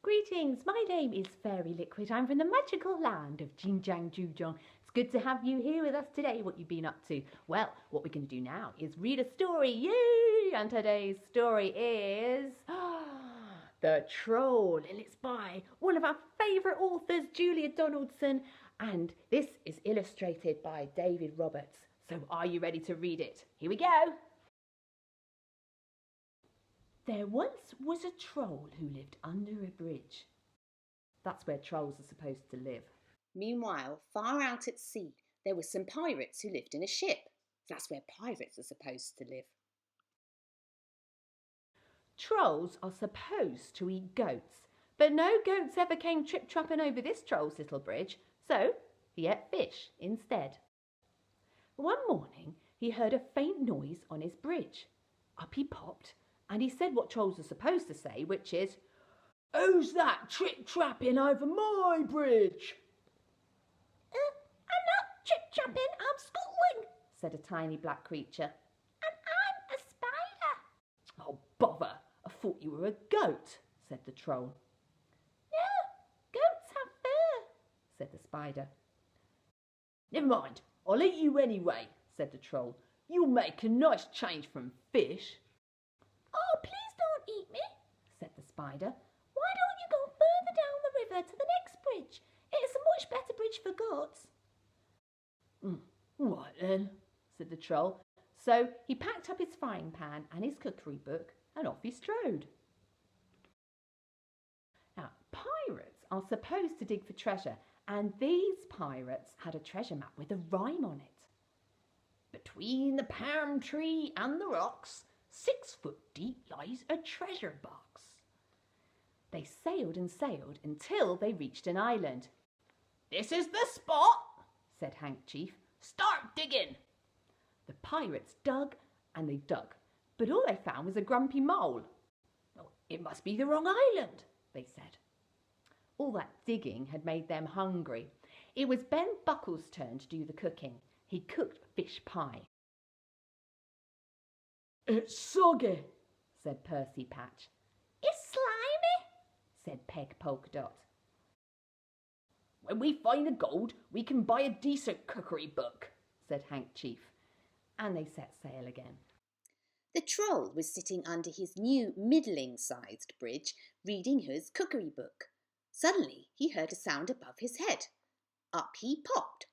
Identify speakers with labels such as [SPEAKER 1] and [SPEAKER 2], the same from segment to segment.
[SPEAKER 1] Greetings, my name is Fairy Liquid. I'm from the magical land of JingJangJooJong. It's good to have you here with us today. What you've been up to? Well, what we're going to do now is read a story. Yay! And today's story is The Troll, and it's by one of our favourite authors, Julia Donaldson, and this is illustrated by David Roberts. So are you ready to read it? Here we go. There once was a troll who lived under a bridge. That's where trolls are supposed to live.
[SPEAKER 2] Meanwhile, far out at sea, there were some pirates who lived in a ship. That's where pirates are supposed to live.
[SPEAKER 1] Trolls are supposed to eat goats, but no goats ever came trip-trapping over this troll's little bridge, so he ate fish instead. One morning, he heard a faint noise on his bridge. Up he popped, and he said what trolls are supposed to say, which is, "Who's that trip-trapping over my bridge?"
[SPEAKER 3] I'm not trip-trapping, I'm scuttling,
[SPEAKER 1] said a tiny black creature.
[SPEAKER 3] and I'm a spider.
[SPEAKER 1] "Oh, bother! I thought you were a goat," said the troll.
[SPEAKER 3] No, goats have fur,
[SPEAKER 1] said the spider.
[SPEAKER 4] "Never mind, I'll eat you anyway," said the troll. "You'll make a nice change from fish."
[SPEAKER 3] Oh, please don't eat me,
[SPEAKER 1] said the spider.
[SPEAKER 3] Why don't you go further down the river to the next bridge? It's a much better bridge for goats.
[SPEAKER 4] Right then,
[SPEAKER 1] said the troll. So he packed up his frying pan and his cookery book and off he strode. Now, pirates are supposed to dig for treasure, and these pirates had a treasure map with a rhyme on it. "Between the palm tree and the rocks, 6 foot deep lies a treasure box." They sailed and sailed until they reached an island.
[SPEAKER 4] "This is the spot," said Hank Chief. "Start digging." The pirates dug and they dug, but all they found was a grumpy mole. "Oh, it must be the wrong island," they said. All that digging had made them hungry. It was Ben Buckle's turn to do the cooking. He cooked fish pie. "It's soggy,"
[SPEAKER 1] said Percy Patch.
[SPEAKER 3] It's slimy,
[SPEAKER 1] said Peg Polka Dot.
[SPEAKER 4] "When we find the gold, we can buy a decent cookery book,"
[SPEAKER 1] said Hank Chief. And they set sail again.
[SPEAKER 2] The troll was sitting under his new middling-sized bridge, reading his cookery book. Suddenly he heard a sound above his head. Up he popped.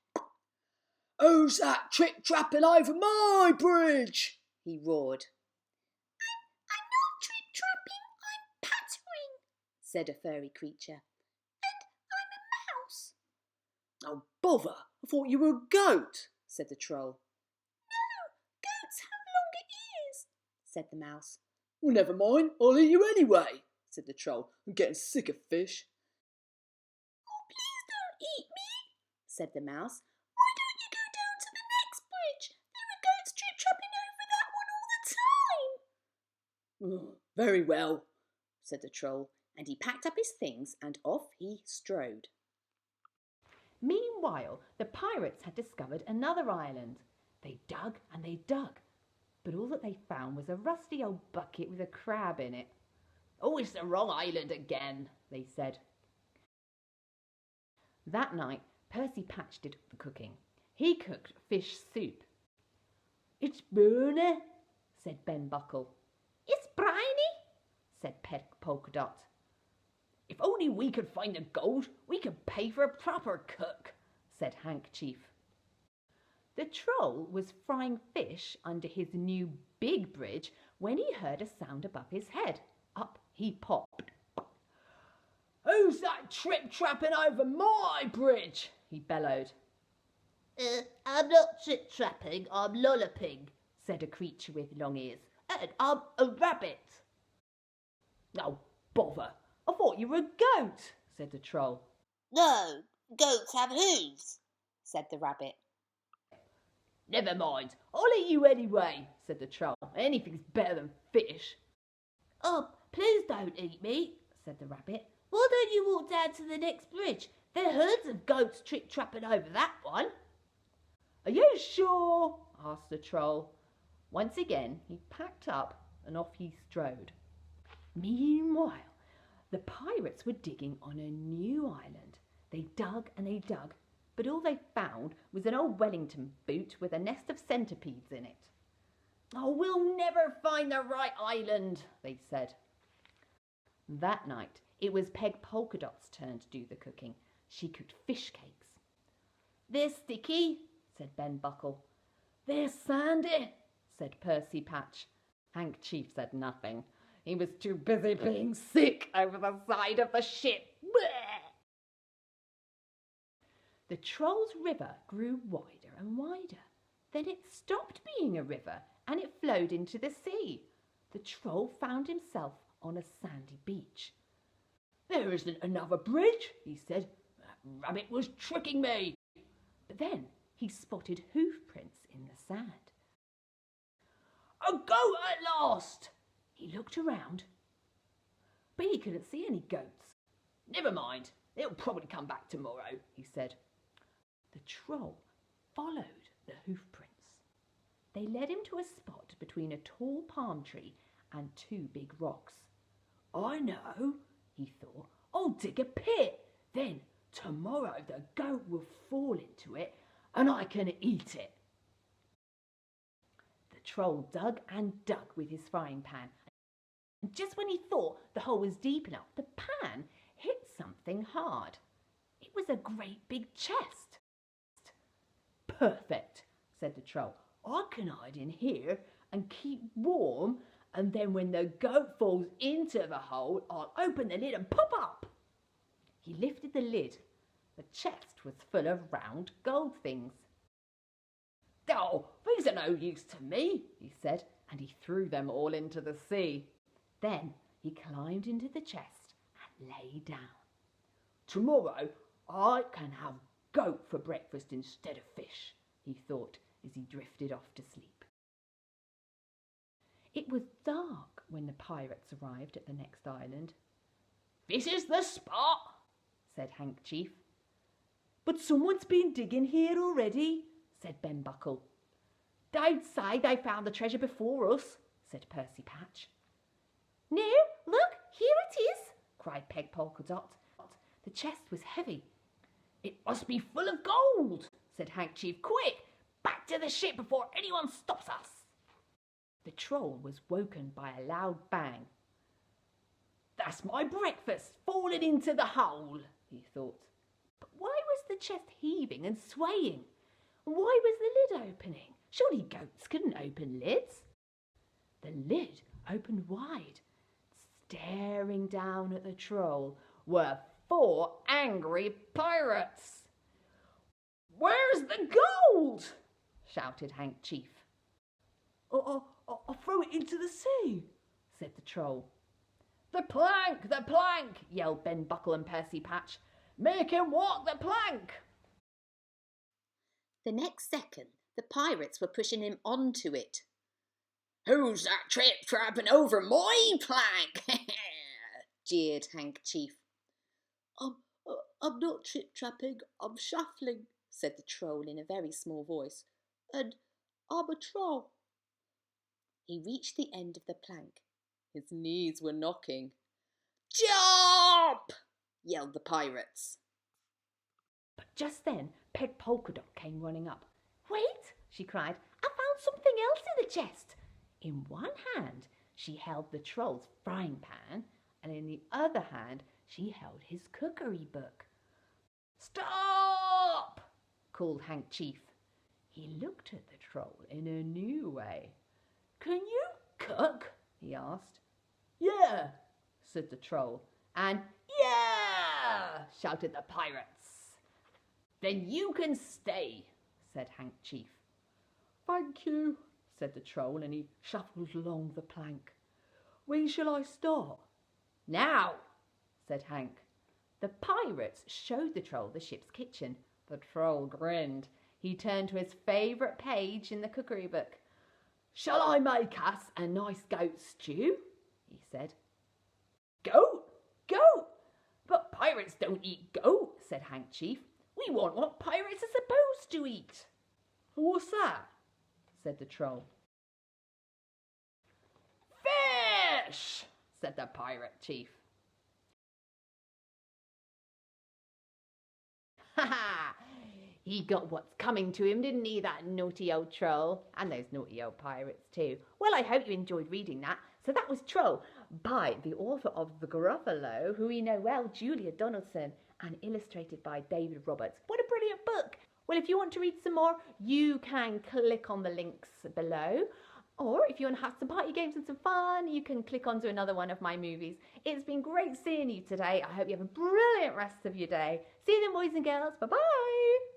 [SPEAKER 4] "Who's that trip-trapping over my bridge?"
[SPEAKER 2] he roared.
[SPEAKER 3] I'm not trip-trapping, I'm pattering,
[SPEAKER 2] said a furry creature.
[SPEAKER 3] and I'm a mouse.
[SPEAKER 4] "Oh, bother! I thought you were a goat,"
[SPEAKER 2] said the troll.
[SPEAKER 3] No, goats have longer ears,
[SPEAKER 2] said the mouse.
[SPEAKER 4] "Well, never mind, I'll eat you anyway," said the troll. "I'm getting sick of fish."
[SPEAKER 3] Oh, please don't eat me,
[SPEAKER 2] said the mouse.
[SPEAKER 3] Why don't you go down to the next bridge? There are goats trip-trapping over that one all the time.
[SPEAKER 4] "Oh, very well,"
[SPEAKER 2] said the troll, and he packed up his things and off he strode.
[SPEAKER 1] Meanwhile, the pirates had discovered another island. They dug and they dug, but all that they found was a rusty old bucket with a crab in it.
[SPEAKER 4] "Oh, it's the wrong island again," they said.
[SPEAKER 1] That night, Percy Patch did the cooking. He cooked fish soup.
[SPEAKER 4] "It's burny,"
[SPEAKER 1] said Ben Buckle.
[SPEAKER 3] It's briny,
[SPEAKER 1] said Peg Polka Dot.
[SPEAKER 4] "If only we could find the gold, we could pay for a proper cook,"
[SPEAKER 1] said Hank Chief. The troll was frying fish under his new big bridge when he heard a sound above his head. Up he popped.
[SPEAKER 4] "Who's that trip-trapping over my bridge?" he bellowed.
[SPEAKER 3] I'm not trip-trapping, I'm lolloping,
[SPEAKER 1] said a creature with long ears.
[SPEAKER 3] and I'm a rabbit.
[SPEAKER 4] "Oh, bother! I thought you were a goat," said the troll.
[SPEAKER 2] No, goats have hooves, said the rabbit.
[SPEAKER 4] "Never mind, I'll eat you anyway," said the troll. "Anything's better than fish."
[SPEAKER 3] Oh, please don't eat me,
[SPEAKER 1] said the rabbit.
[SPEAKER 3] Why don't you walk down to the next bridge? There are herds of goats trip-trapping over that one.
[SPEAKER 4] "Are you sure?"
[SPEAKER 1] asked the troll. Once again he packed up and off he strode. Meanwhile, The pirates were digging on a new island. They dug and they dug, but all they found was an old Wellington boot with a nest of centipedes in it. "Oh, we'll never find the right island," they said. That night, it was Peg Polkadot's turn to do the cooking. She cooked fish cakes. "They're sticky," said Ben Buckle. "They're sandy," said Percy Patch. Hank Chief said nothing. He was too busy being sick over the side of the ship. Blech! The Troll's River grew wider and wider. Then it stopped being a river and it flowed into the sea. The Troll found himself on a sandy beach. "There isn't another bridge," he said. "That rabbit was tricking me." But then he spotted hoof prints in the sand. "A goat at last!" He looked around, but he couldn't see any goats. "Never mind, they'll probably come back tomorrow," he said. The Troll followed the hoof prints. They led him to a spot between a tall palm tree and two big rocks. "I know," he thought. "I'll dig a pit. Then tomorrow the goat will fall into it and I can eat it." The Troll dug and dug with his frying pan. And just when he thought the hole was deep enough, the pan hit something hard. It was a great big chest. "Perfect," said the Troll. "I can hide in here and keep warm, and then when the goat falls into the hole, I'll open the lid and pop up." He lifted the lid. The chest was full of round gold things. "Oh, these are no use to me," he said, and he threw them all into the sea. Then he climbed into the chest and lay down. "Tomorrow I can have goat for breakfast instead of fish," he thought as he drifted off to sleep. It was dark when the pirates arrived at the next island. "This is the spot," said Hank Chief. "But someone's been digging here already," said Ben Buckle. "They'd say they found the treasure before us," said Percy Patch. "No, look, here it is," cried Peg Polkadot. The chest was heavy. "It must be full of gold," said Hank Chief. "Quick, back to the ship before anyone stops us." The Troll was woken by a loud bang. "That's my breakfast falling into the hole," he thought. But why was the chest heaving and swaying? And why was the lid opening? Surely goats couldn't open lids. The lid opened wide. Staring down at the Troll were 4 angry pirates. "Where's the gold?" shouted Hank Chief. I'll throw it into the sea," said the Troll. The plank, yelled Ben Buckle and Percy Patch. "Make him walk the plank."
[SPEAKER 2] The next second, the pirates were pushing him onto it. "Who's that trip-trapping over my plank?" jeered Hank Chief. I'm not trip-trapping, I'm shuffling," said the Troll in a very small voice. "And I'm a troll." He reached the end of the plank. His knees were knocking. "Jump!" yelled the pirates.
[SPEAKER 1] But just then Peg Polkadot came running up. "Wait," she cried, "I found something else in the chest." In one hand she held the Troll's frying pan, and in the other hand she held his cookery book. "Stop!" called Hank Chief. He looked at the Troll in a new way. "Can you cook?" he asked. "Yeah," said the Troll. And "Yeah!" shouted the pirates. "Then you can stay," said Hank Chief. "Thank you," said the Troll, and he shuffled along the plank. "When shall I start?" "Now," said Hank. The pirates showed the Troll the ship's kitchen. The Troll grinned. He turned to his favourite page in the cookery book. "Shall I make us a nice goat stew?" he said. "Goat? Goat? But pirates don't eat goat," said Hank Chief. "We want what pirates are supposed to eat." "What's that?" said the Troll. "Fish!" said the pirate chief. Ha ha! He got what's coming to him, didn't he, that naughty old troll? And those naughty old pirates too. Well, I hope you enjoyed reading that. So that was Troll by the author of The Gruffalo, who we know well, Julia Donaldson, and illustrated by David Roberts. What a brilliant book! Well, if you want to read some more, you can click on the links below. Or if you want to have some party games and some fun, you can click onto another one of my movies. It's been great seeing you today. I hope you have a brilliant rest of your day. See you then, boys and girls. Bye-bye.